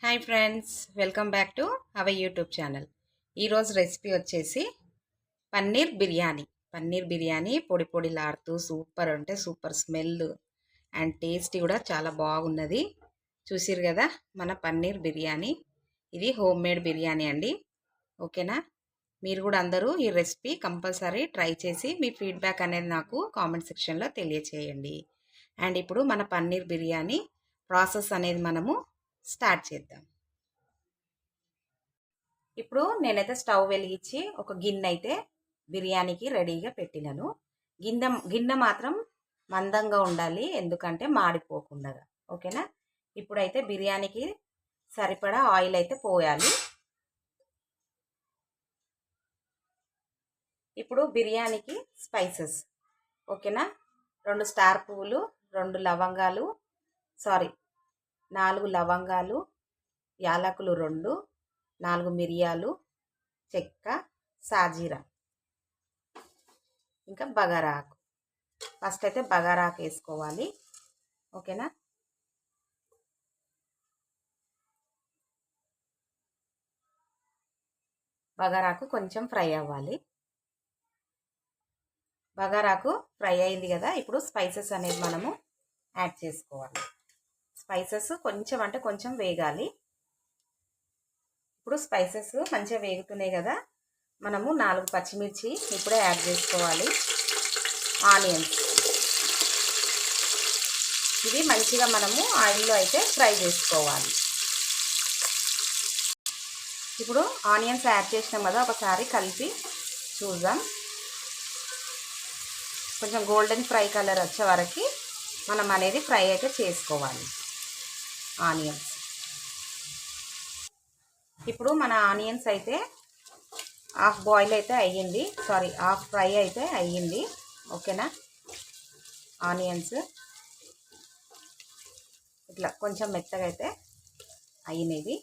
Hi friends, welcome back to our YouTube channel. ఈరోజు recipe వచ్చేసి పన్నీర్ బిర్యానీ పొడి పొడిలాడుతూ సూపర్ అంటే సూపర్ స్మెల్ అండ్ టేస్ట్ కూడా చాలా బాగున్నది. చూసిరు కదా మన పన్నీర్ బిర్యానీ. ఇది హోమ్ మేడ్ బిర్యానీ అండి. ఓకేనా? మీరు కూడా అందరూ ఈ రెసిపీ కంపల్సరీ ట్రై చేసి మీ ఫీడ్బ్యాక్ అనేది నాకు కామెంట్ సెక్షన్లో తెలియచేయండి. అండ్ ఇప్పుడు మన పన్నీర్ బిర్యానీ ప్రాసెస్ అనేది మనము స్టార్ట్ చేద్దాం. ఇప్పుడు నేనైతే స్టవ్ వెలిగించి ఒక గిన్నె అయితే బిర్యానీకి రెడీగా పెట్టినాను. గిన్నె మాత్రం మందంగా ఉండాలి, ఎందుకంటే మాడిపోకుండా. ఓకేనా? ఇప్పుడైతే బిర్యానీకి సరిపడా ఆయిల్ అయితే పోయాలి. ఇప్పుడు బిర్యానీకి స్పైసెస్. ఓకేనా? 2 స్టార్ పువ్వులు, 4 లవంగాలు, యాలకులు 2, 4 మిరియాలు, చెక్క, సాజీరా, ఇంకా బగారాకు. ఫస్ట్ అయితే బగారాకు వేసుకోవాలి. ఓకేనా? బగారాకు కొంచెం ఫ్రై అవ్వాలి. బగారాకు ఫ్రై అయింది కదా, ఇప్పుడు స్పైసెస్ అనేది మనము యాడ్ చేసుకోవాలి. స్పైసెస్ కొంచెం అంటే కొంచెం వేగాలి. ఇప్పుడు స్పైసెస్ మంచిగా వేగుతున్నాయి కదా, మనము 4 పచ్చిమిర్చి ఇప్పుడే యాడ్ చేసుకోవాలి. ఆనియన్స్ ఇవి మంచిగా మనము ఆయిల్లో అయితే ఫ్రై చేసుకోవాలి. ఇప్పుడు ఆనియన్స్ యాడ్ చేసినాం కదా, ఒకసారి కలిపి చూద్దాం. కొంచెం గోల్డెన్ ఫ్రై కలర్ వచ్చే వరకు మనం అనేది ఫ్రై అయితే చేసుకోవాలి ఆనియన్స్. ఇప్పుడు మన ఆనియన్స్ అయితే హాఫ్ ఫ్రై అయితే అయ్యింది. ఓకేనా? ఆనియన్స్ ఇట్లా కొంచెం మెత్తగా అయితే అయినవి.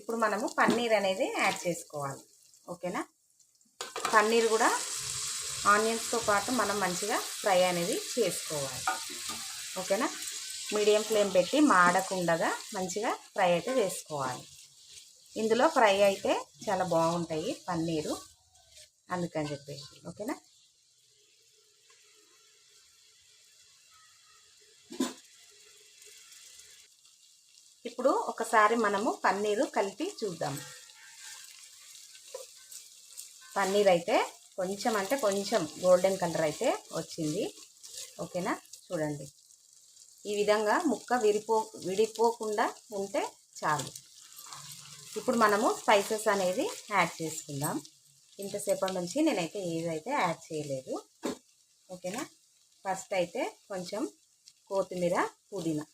ఇప్పుడు మనము పన్నీర్ అనేది యాడ్ చేసుకోవాలి. ఓకేనా? పన్నీర్ కూడా ఆనియన్స్తో పాటు మనం మంచిగా ఫ్రై అనేది చేసుకోవాలి. ఓకేనా? మీడియం ఫ్లేమ్ పెట్టి మాడకుండగా మంచిగా ఫ్రై అయితే చేసుకోవాలి. ఇందులో ఫ్రై అయితే చాలా బాగుంటాయి పన్నీరు, అందుకని చెప్పేసి. ఓకేనా? ఇప్పుడు ఒకసారి మనము పన్నీరు కలిపి చూద్దాం. పన్నీర్ అయితే కొంచెం అంటే కొంచెం గోల్డెన్ కలర్ అయితే వచ్చింది. ఓకేనా? చూడండి, ఈ విధంగా ముక్క విడిపోకుండా ఉంటే చాలు. ఇప్పుడు మనము స్పైసెస్ అనేది యాడ్ చేసుకుందాం. ఇంతసేపటి నుంచి నేనైతే ఏదైతే యాడ్ చేయలేదు. ఓకేనా? ఫస్ట్ అయితే కొంచెం కొత్తిమీర, పుదీనా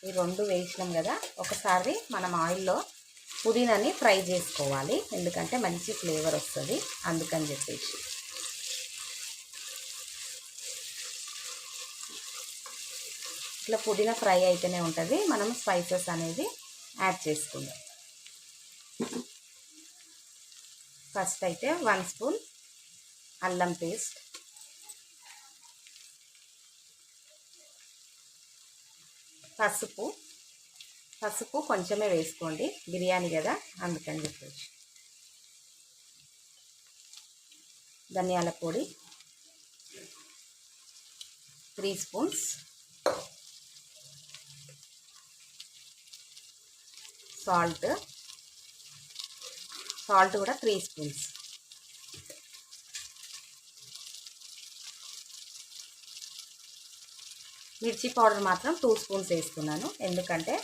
ఈ 2 వేసినాం కదా, ఒకసారి మనం ఆయిల్లో పుదీనాని ఫ్రై చేసుకోవాలి, ఎందుకంటే మంచి ఫ్లేవర్ వస్తుంది, అందుకని చెప్పేసి. ఇట్లా పుదీనా ఫ్రై అయితేనే ఉంటుంది. మనం స్పైసెస్ అనేది యాడ్ చేసుకుందాం. ఫస్ట్ అయితే 1 స్పూన్ అల్లం పేస్ట్, పసుపు కొంచెమే వేసుకోండి, బిర్యానీ కదా, అందుకని చెప్పేసి. ధనియాల పొడి 3 స్పూన్స్, సాల్ట్ కూడా 3 స్పూన్స్, మిర్చి పౌడర్ మాత్రం 2 స్పూన్స్ వేస్తున్నాను, ఎందుకంటే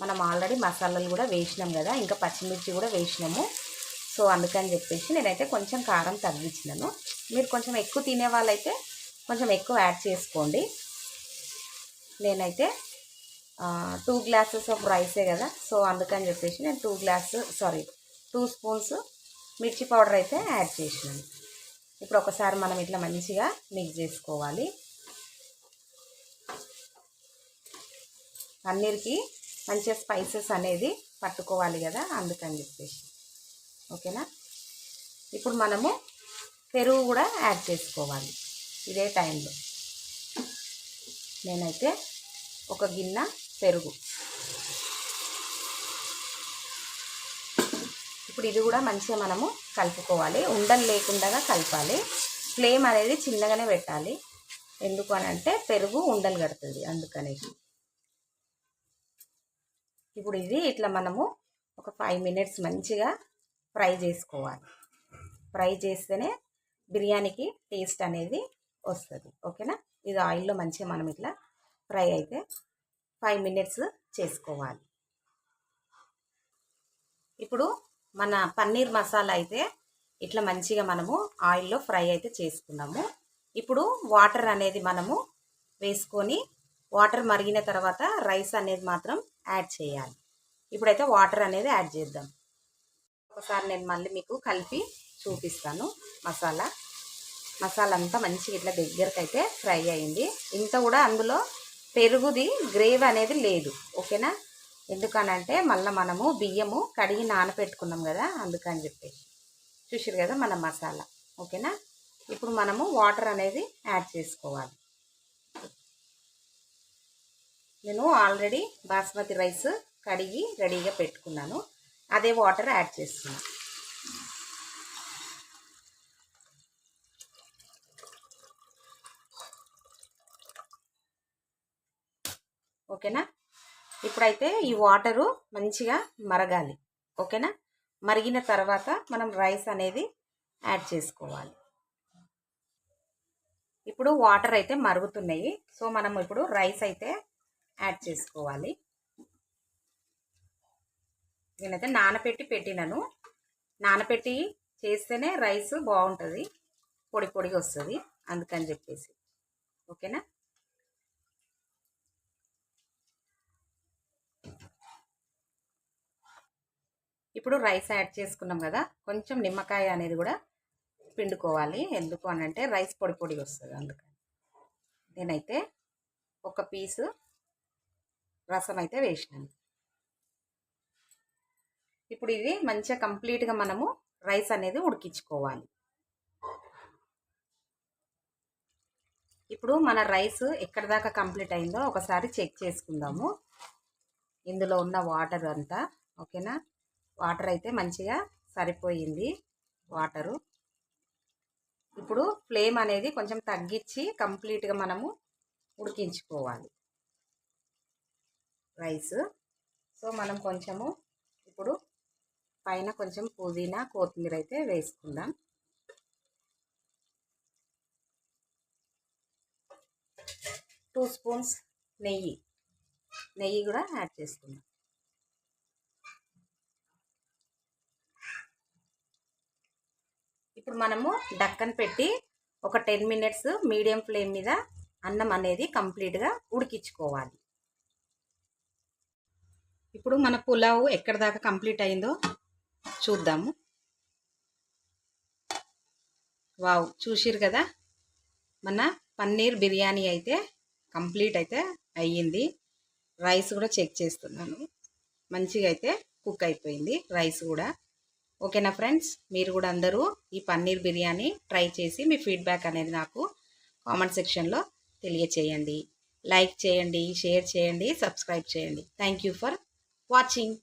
మనం ఆల్రెడీ మసాలాలు కూడా వేసినాం కదా, ఇంకా పచ్చిమిర్చి కూడా వేసినాము. సో అందుకని చెప్పేసి నేనైతే కొంచెం కారం తగ్గించినాను. మీరు కొంచెం ఎక్కువ తినే వాళ్ళైతే కొంచెం ఎక్కువ యాడ్ చేసుకోండి. నేనైతే 2 గ్లాసెస్ ఆఫ్ రైసే కదా, సో అందుకని చెప్పేసి నేను 2 స్పూన్స్ మిర్చి పౌడర్ అయితే యాడ్ చేసినాను. ఇప్పుడు ఒకసారి మనం ఇట్లా మంచిగా మిక్స్ చేసుకోవాలి. పన్నీర్కి మంచిగా స్పైసెస్ అనేది పట్టుకోవాలి కదా, అందుకని చెప్పేసి. ఓకేనా? ఇప్పుడు మనము పెరుగు కూడా యాడ్ చేసుకోవాలి ఇదే టైంలో. నేనైతే ఒక గిన్నె పెరుగు ఇప్పుడు ఇది కూడా మంచిగా మనము కలుపుకోవాలి, ఉండలు లేకుండా కలపాలి. ఫ్లేమ్ అనేది చిన్నగానే పెట్టాలి, ఎందుకు అని అంటే పెరుగు ఉండలు కడుతుంది అందుకనేసి. ఇప్పుడు ఇది ఇట్లా మనము ఒక 5 మినిట్స్ మంచిగా ఫ్రై చేసుకోవాలి. ఫ్రై చేస్తేనే బిర్యానీకి టేస్ట్ అనేది వస్తుంది, ఓకేనా. ఇది ఆయిల్లో మంచిగా మనం ఇట్లా ఫ్రై అయితే 5 మినిట్స్ చేసుకోవాలి. ఇప్పుడు మన పన్నీర్ మసాలా అయితే ఇట్లా మంచిగా మనము ఆయిల్లో ఫ్రై అయితే చేసుకున్నాము. ఇప్పుడు వాటర్ అనేది మనము వేసుకొని వాటర్ మరిగిన తర్వాత రైస్ అనేది మాత్రం యాడ్ చేయాలి. ఇప్పుడైతే వాటర్ అనేది యాడ్ చేద్దాం. ఒకసారి నేను మళ్ళీ మీకు కలిపి చూపిస్తాను. మసాలా అంతా మంచిగా ఇట్లా దగ్గరకు అయితే ఫ్రై అయింది. ఇంత కూడా అందులో పెరుగుది గ్రేవీ అనేది లేదు, ఓకేనా. ఎందుకనంటే మళ్ళీ మనము బియ్యము కడిగి నానపెట్టుకున్నాం కదా, అందుకని చెప్పేసి. చూసారు కదా మన మసాలా, ఓకేనా. ఇప్పుడు మనము వాటర్ అనేది యాడ్ చేసుకోవాలి. నేను ఆల్రెడీ బాస్మతి రైస్ కడిగి రెడీగా పెట్టుకున్నాను, అదే వాటర్ యాడ్ చేస్తున్నాను. ఓకేనా. ఇప్పుడైతే ఈ వాటరు మంచిగా మరగాలి, ఓకేనా. మరిగిన తర్వాత మనం రైస్ అనేది యాడ్ చేసుకోవాలి. ఇప్పుడు వాటర్ అయితే మరుగుతున్నాయి, సో మనం ఇప్పుడు రైస్ అయితే యాడ్ చేసుకోవాలి. నేనైతే నానపెట్టి పెట్టినాను, నానపెట్టి చేస్తేనే రైస్ బాగుంటుంది, పొడి పొడిగా వస్తుంది, అందుకని చెప్పేసి, ఓకేనా. ఇప్పుడు రైస్ యాడ్ చేసుకున్నాం కదా, కొంచెం నిమ్మకాయ అనేది కూడా పిండుకోవాలి, ఎందుకు అని అంటే రైస్ పొడి పొడిగా వస్తుంది, అందుకని. నేనైతే ఒక పీసు రసం అయితే వేసినాను. ఇప్పుడు ఇది మంచిగా కంప్లీట్గా మనము రైస్ అనేది ఉడికించుకోవాలి. ఇప్పుడు మన రైస్ ఎక్కడి దాకా కంప్లీట్ అయిందో ఒకసారి చెక్ చేసుకుందాము. ఇందులో ఉన్న వాటర్ అంతా, ఓకేనా. వాటర్ అయితే మంచిగా సరిపోయింది వాటరు. ఇప్పుడు ఫ్లేమ్ అనేది కొంచెం తగ్గించి కంప్లీట్గా మనము ఉడికించుకోవాలి రైస్. సో మనం కొంచెము ఇప్పుడు పైన కొంచెం పుదీనా కొత్తిమీర అయితే వేసుకుందాం. టూ స్పూన్స్ నెయ్యి కూడా యాడ్ చేసుకుందాం. ఇప్పుడు మనము డక్కన్ పెట్టి ఒక 10 మినిట్స్ మీడియం ఫ్లేమ్ మీద అన్నం అనేది కంప్లీట్గా ఉడికించుకోవాలి. ఇప్పుడు మన పులావ్ ఎక్కడి దాకా కంప్లీట్ అయిందో చూద్దాము. వావ్, చూసిరు కదా మన పన్నీర్ బిర్యానీ అయితే కంప్లీట్ అయితే అయ్యింది. రైస్ కూడా చెక్ చేస్తున్నాను, మంచిగా అయితే కుక్ అయిపోయింది రైస్ కూడా, ఓకేనా ఫ్రెండ్స్. మీరు కూడా అందరూ ఈ పన్నీర్ బిర్యానీ ట్రై చేసి మీ ఫీడ్బ్యాక్ అనేది నాకు కామెంట్ సెక్షన్లో తెలియచేయండి. లైక్ చేయండి, షేర్ చేయండి, సబ్స్క్రైబ్ చేయండి. Thank you for watching.